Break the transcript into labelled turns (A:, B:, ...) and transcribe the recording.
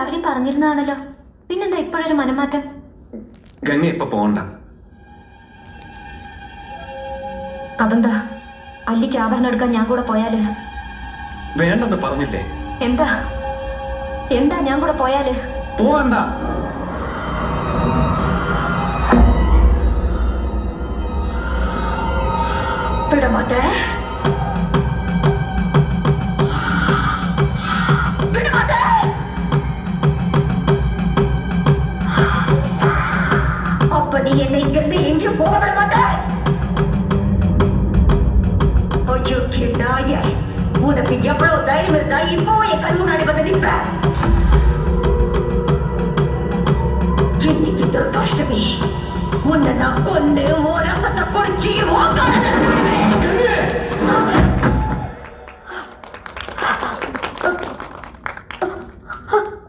A: രാവിലെ പറഞ്ഞിരുന്നതാണല്ലോ, പിന്നെന്താ ഇപ്പോഴൊരു മനമാറ്റം?
B: ഗംഗ ഇപ്പൊ പോണ്ട.
A: അതെന്താ? അല്ലിക്ക് ആഭരണം എടുക്കാൻ ഞാൻ കൂടെ പോയാല്?
B: വേണ്ടെന്ന് പറഞ്ഞില്ലേ?
A: എന്താ എന്താ ഞാൻ കൂടെ പോയാല്?
B: പോവണ്ട.
A: വിടമാട്ടെ. அப்ப நீ என்னை இங்கிருந்து எங்கேயும் போக விட மாட்டாய். ஐயோ நாய, உனக்கு எவ்வளவு தைரியம் இருந்தா இப்போ என் கண் முன்னாடி வந்து நிற்ப? இன்னைக்கு துர்காஷ்டமி, உன்னை நான் கொண்டு ஓரப்ப